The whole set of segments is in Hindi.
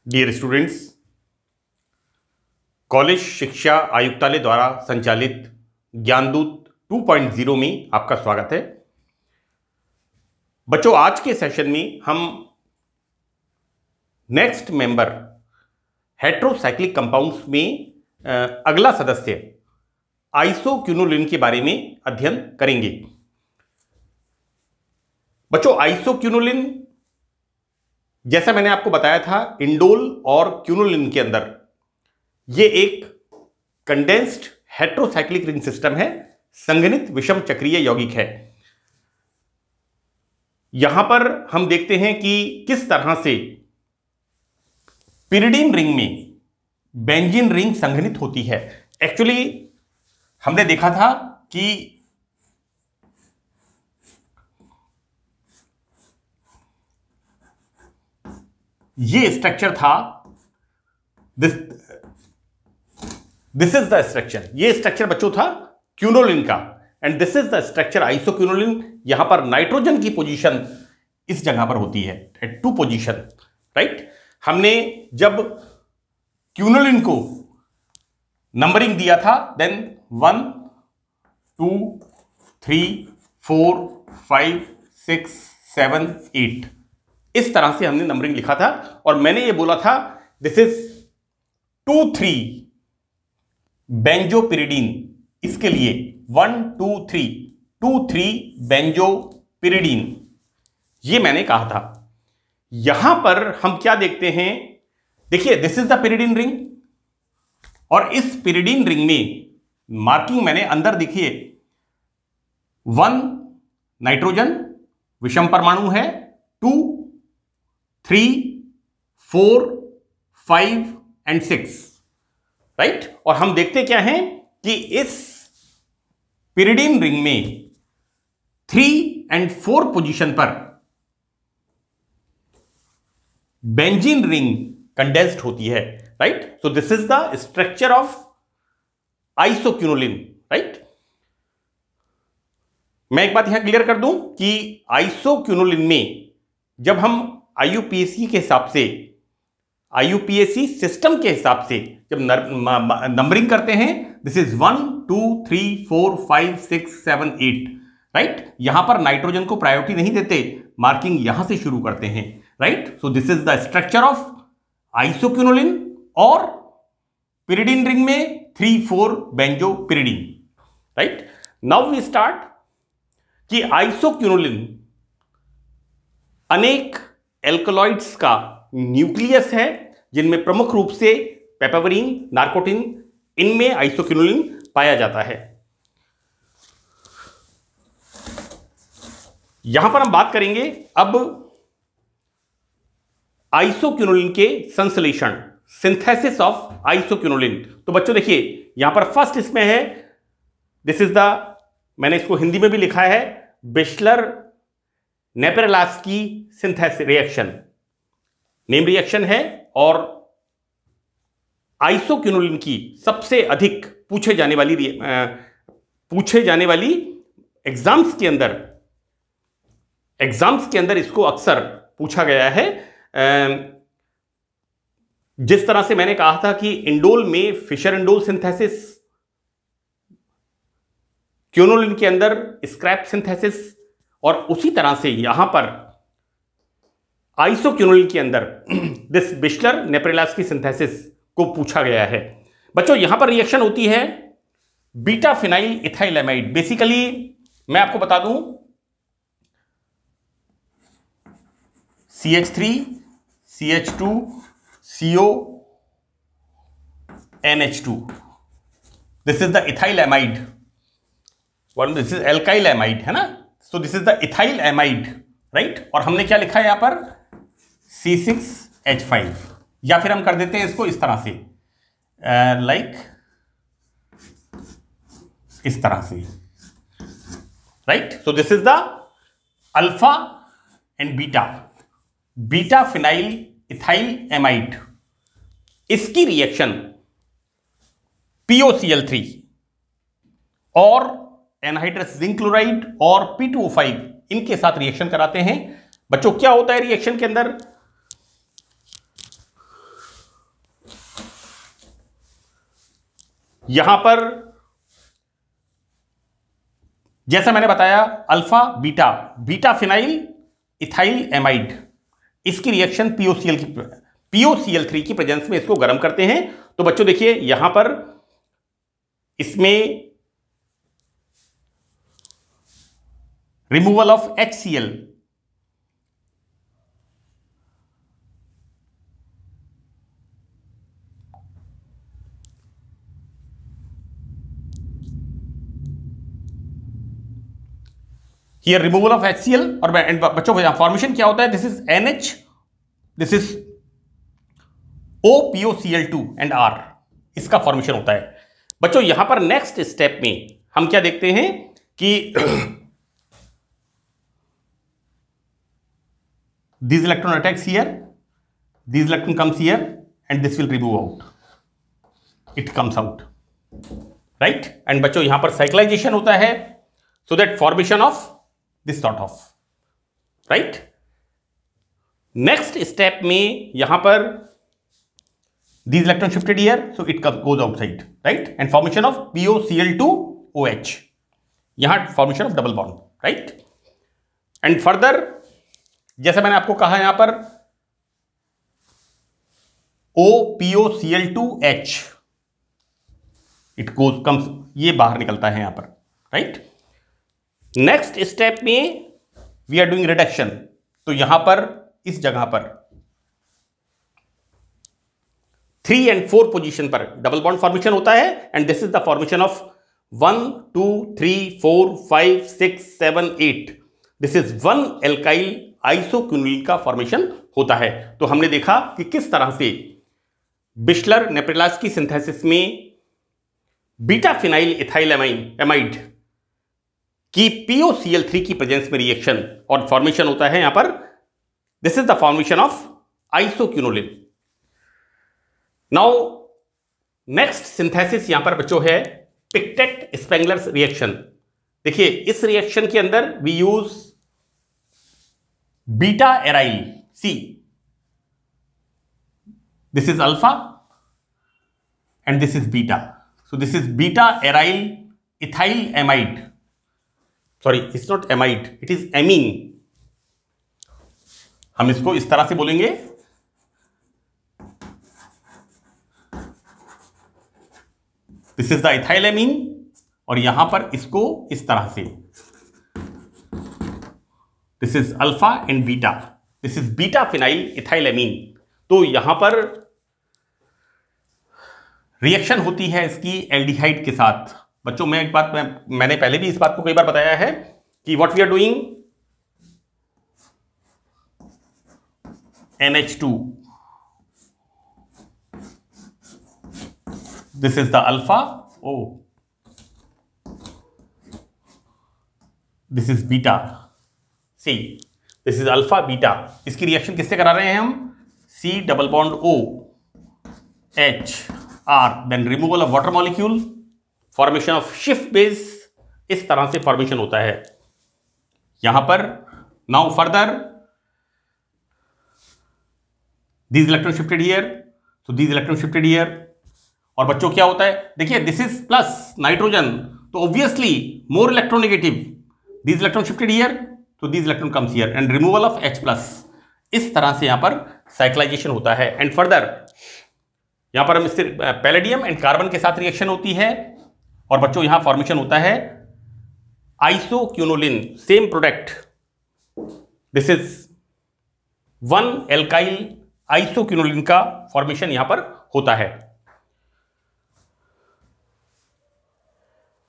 डियर स्टूडेंट्स, कॉलेज शिक्षा आयुक्तालय द्वारा संचालित ज्ञानदूत 2.0 में आपका स्वागत है। बच्चों, आज के सेशन में हम नेक्स्ट मेंबर हेट्रोसाइक्लिक कंपाउंड्स में अगला सदस्य आइसोक्विनोलिन के बारे में अध्ययन करेंगे। बच्चों, आइसोक्विनोलिन जैसा मैंने आपको बताया था, इंडोल और क्विनोलिन के अंदर ये एक कंडेंस्ड हेट्रोसाइक्लिक रिंग सिस्टम है, संघनित विषम चक्रीय यौगिक है। यहां पर हम देखते हैं कि किस तरह से पिरिडीन रिंग में बेंजीन रिंग संघनित होती है। एक्चुअली हमने देखा था कि ये स्ट्रक्चर था, दिस इज द स्ट्रक्चर। ये स्ट्रक्चर बच्चों था क्विनोलिन का, and this is the structure isoquinoline. यहां पर नाइट्रोजन की पोजीशन इस जगह पर होती है, एट 2 पोजीशन, राइट। हमने जब क्विनोलिन को नंबरिंग दिया था, देन 1 2 3 4 5 6 7 8 इस तरह से हमने नंबरिंग लिखा था, और मैंने ये बोला था दिस इज 2,3 बेंजोपिरिडीन। इसके लिए 1 2 3 2,3 बेंजोपिरिडीन, ये मैंने कहा था। यहां पर हम क्या देखते हैं, देखिए this is the pyridine ring, और इस पिरिडीन रिंग में मार्किंग मैंने अंदर देखिए 1 नाइट्रोजन विषम परमाणु है, 2 3 4 5 एंड 6, राइट। और हम देखते क्या हैं कि इस पिरिडीन रिंग में 3 और 4 पोजीशन पर बेंजीन रिंग कंडेंस्ड होती है, right. So this is the structure of isoquinoline, right. मैं एक बात यहां क्लियर कर दूं कि आइसोक्विनोलिन में जब हम आईयूपीएसी के हिसाब से, आईयूपीएसी सिस्टम के हिसाब से जब नंबरिंग करते हैं, दिस इज 1 2 3 4 5 6 7 8, राइट। यहां पर नाइट्रोजन को प्रायोरिटी नहीं देते, मार्किंग यहां से शुरू करते हैं, right. So this is the structure of isoquinoline, और पिरिडीन रिंग में 3 4 बेंजोपिरिडीन, राइट। नाउ वी स्टार्ट कि आइसोक्विनोलिन अनेक एल्कलॉइड्स का न्यूक्लियस है, जिनमें प्रमुख रूप से पेपावरीन, नार्कोटिन, इनमें आइसोक्विनोलिन पाया जाता है। यहां पर हम बात करेंगे अब आइसोक्विनोलिन के संश्लेषण, सिंथेसिस ऑफ आइसोक्विनोलिन। तो बच्चों देखिए, यहां पर फर्स्ट इसमें है, दिस इज द, मैंने इसको हिंदी में भी लिखा है, बिस्लर नेपेरेलास्की सिंथेसिस रिएक्शन, नेम रिएक्शन है, और आइसोक्विनोलिन की सबसे अधिक पूछे जाने वाली एग्जाम्स के अंदर इसको अक्सर पूछा गया है। जिस तरह से मैंने कहा था कि इंडोल में फिशर इंडोल सिंथेसिस, क्विनोलिन के अंदर स्क्रैप सिंथेसिस, और उसी तरह से यहां पर आइसोक्विनोलिन के अंदर दिस बिस्लर नेपेरेलास्की सिंथेसिस को पूछा गया है। बच्चों, यहां पर रिएक्शन होती है बीटा फिनाइल इथाइलएमाइड। बेसिकली मैं आपको बता दूं, CH3 CH2 CO NH2, this is the ethyl amide, this is alkyl amide, है ना। So this is the ethyl amide, right. और हमने क्या लिखा है यहां पर, C6H5, या फिर हम कर देते हैं इसको इस तरह से, लाइक इस तरह से, right. So this is the alpha and beta phenyl ethyl amide. इसकी रिएक्शन POCl3 और एनहाइड्रस जिंक क्लोराइड और P2O5 इनके साथ रिएक्शन कराते हैं। बच्चों, क्या होता है रिएक्शन के अंदर, यहां पर जैसा मैंने बताया alpha beta, beta phenyl ethyl amide, इसकी रिएक्शन POCl3 की प्रेजेंस में इसको गर्म करते हैं। तो बच्चों देखिए यहां पर इसमें removal of HCl, here removal of HCl, और बच्चों फॉर्मेशन क्या होता है, this is NH, this is OPOCl2 and R, इसका फॉर्मेशन होता है। बच्चों यहां पर नेक्स्ट स्टेप में हम क्या देखते हैं कि this electron attacks here, this electron comes here and this will remove out, it comes out, right. And बच्चों यहां पर साइक्लाइजेशन होता है, so that formation of this sort of, right. Next step में यहां पर these electron shifted here, so it goes outside, right, and formation of POCl2OH, यहां formation of double bond, right, and further जैसे मैंने आपको कहा यहां पर OPOCl2H, it comes, ये बाहर निकलता है यहां पर, right। नेक्स्ट स्टेप में वी आर डूइंग रिडक्शन, तो यहां पर इस जगह पर 3 and 4 पोजीशन पर डबल बॉन्ड फॉर्मेशन होता है, and this is the formation of 1 2 3 4 5 6 7 8, this is 1 alkyl isoquinoline का फॉर्मेशन होता है। तो हमने देखा कि किस तरह से बिशलर नेप्रिलास की सिंथेसिस में बीटा फिनाइल इथाइल एमाइड की POCl3 की प्रेजेंस में रिएक्शन और फॉर्मेशन होता है यहां पर, this is the formation of isoquinoline. Now next synthesis यहां पर बच्चों है पिक्टेट स्पेंगलर रिएक्शन। देखिए इस रिएक्शन के अंदर we use beta aryl see, this is alpha and this is beta, so this is beta aryl ethyl amide, sorry it's not amide, it is amine, हम इसको इस तरह से बोलेंगे, this is the ethyl amine, और यहां पर इसको इस तरह से, this is alpha and beta, this is beta phenyl ethyl amine. तो यहां पर रिएक्शन होती है इसकी एल्डिहाइड के साथ। बच्चों मैं एक बात मैंने पहले भी इस बात को कई बार बताया है कि what we are doing, NH2, this is the alpha, oh, this is beta, see, this is alpha beta, इसकी रिएक्शन किससे करा रहे हैं हम, C double bond O H R, then removal of water molecule, formation of Schiff base, इस तरह से फॉर्मेशन होता है यहां पर। Now further these electron shifted here, so these electron shifted here, और बच्चों क्या होता है, देखिए दिस इज प्लस नाइट्रोजन, तो obviously more electronegative, this electron shifted here, तो this electron comes here and removal of H plus, इस तरह से यहां पर साइक्लाइजेशन होता है। एंड फर्दर यहां पर हम इससे पैलेडियम एंड कार्बन के साथ रिएक्शन होती है, और बच्चों यहां फॉर्मेशन होता है isoquinoline, same product, this is 1 alkyl isoquinoline का फॉर्मेशन यहां पर होता है।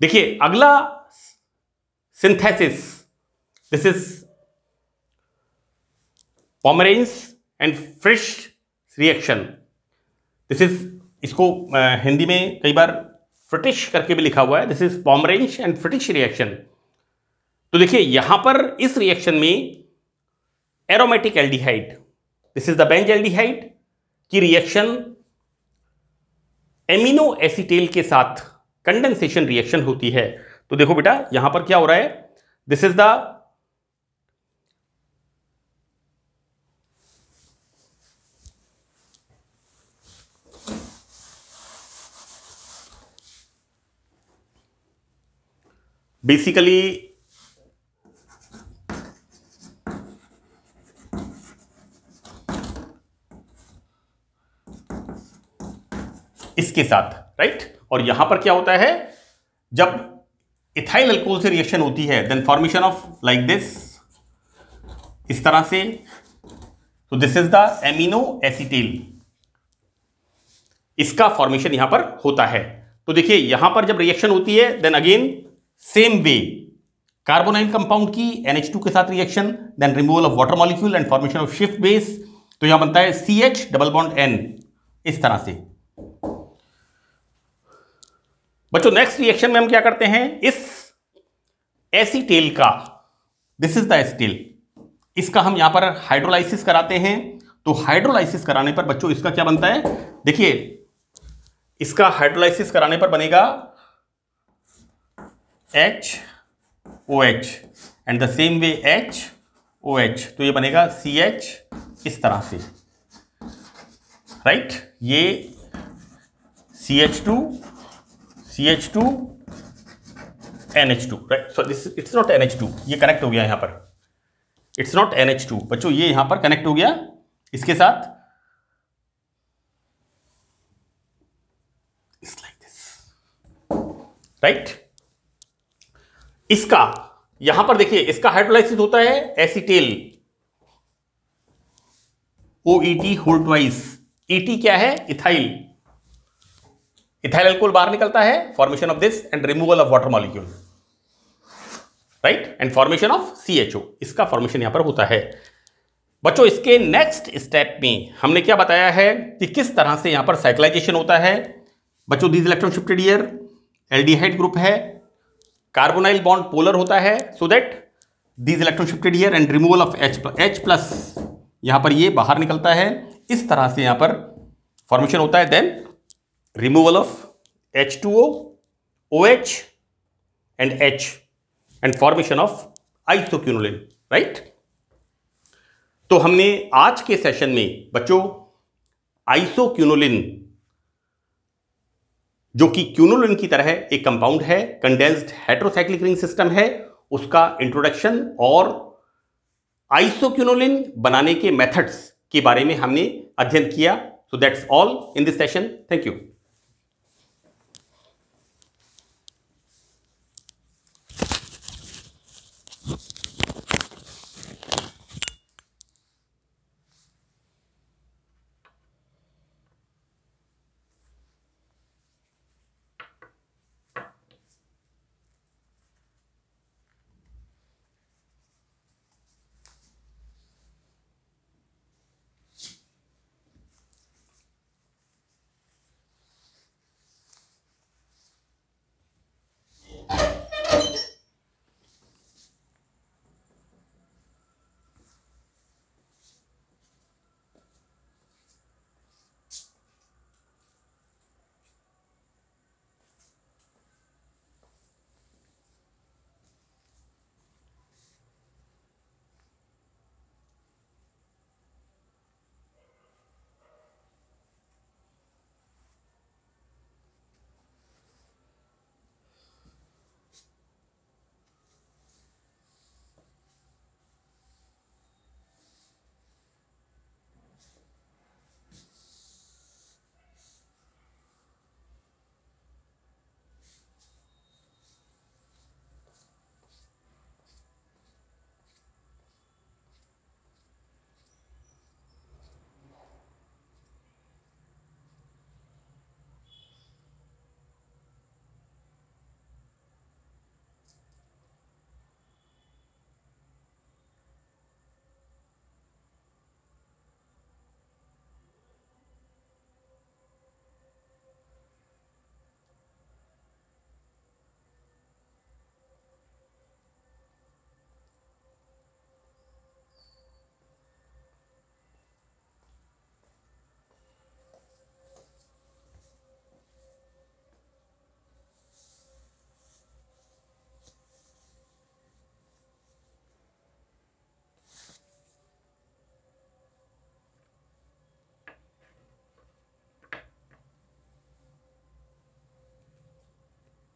देखिए अगला synthesis, this is Pomeranz and Fritsch reaction, this is, इसको हिंदी में कई बार फ्रिटिश करके भी लिखा हुआ है, this is Pomeranz and फ्रिटिश reaction. तो देखिए यहां पर इस रिएक्शन में aromatic aldehyde, this is the Benz aldehyde की रिएक्शन एमिनो एसिटेल के साथ कंडेंसेशन रिएक्शन होती है। तो देखो बेटा यहां पर क्या हो रहा है, दिस इज द बेसिकली इसके साथ, राइट। और यहां पर क्या होता है, जब इथाइल अल्कोहल से रिएक्शन होती है then formation of like this, इस तरह से। तो this is the amino acetal, इसका फॉर्मेशन यहां पर होता है। तो देखिए यहां पर जब रिएक्शन होती है then again same way, carbonyl compound की NH2 के साथ reaction, then removal of water molecule and formation of शिफ्ट बेस। तो यहां बनता है CH डबल बॉन्ड N, इस तरह से। बच्चों नेक्स्ट रिएक्शन में हम क्या करते हैं, इस एसीटेल का, दिस इज द एसीटेल, इसका हम यहां पर हाइड्रोलाइसिस कराते हैं। तो हाइड्रोलाइसिस कराने पर बच्चों इसका क्या बनता है, देखिए इसका हाइड्रोलाइसिस कराने पर बनेगा HOH and the same way HOH, तो ये बनेगा CH इस तरह से, राइट। ये CH2 NH2, right. So this it's not NH2, ये कनेक्ट हो गया यहां पर, इट्स नॉट NH2 बच्चों, ये यहां पर कनेक्ट हो गया इसके साथ, इट्स लाइक दिस, राइट। इसका यहां पर देखिए, इसका हाइड्रोलाइसिस होता है acetal, OET whole twice, ET क्या है, इथाइल, इथाइल अल्कोहल बाहर निकलता है, formation of this and removal of water molecule, right, and formation of CHO, इसका फॉर्मेशन यहां पर होता है। बच्चों इसके नेक्स्ट स्टेप में हमने क्या बताया है कि किस तरह से यहां पर साइक्लाइजेशन होता है। बच्चों these electron shifted here, aldehyde group है, कार्बोनाइल बॉन्ड पोलर होता है, so that these electron shifted here and removal of H plus, यहां पर ये बाहर निकलता है, इस तरह से यहां पर फॉर्मेशन होता है, then removal of H2O, OH and H and formation of isoquinoline, right. तो हमने आज के सेशन में बच्चों आइसोक्विनोलिन, जो कि क्विनोलिन की तरह एक कंपाउंड है, कंडेंस्ड हेटेरोसाइक्लिक रिंग सिस्टम है, उसका इंट्रोडक्शन और आइसोक्विनोलिन बनाने के मेथड्स के बारे में हमने अध्ययन किया। So that's all in this session, thank you.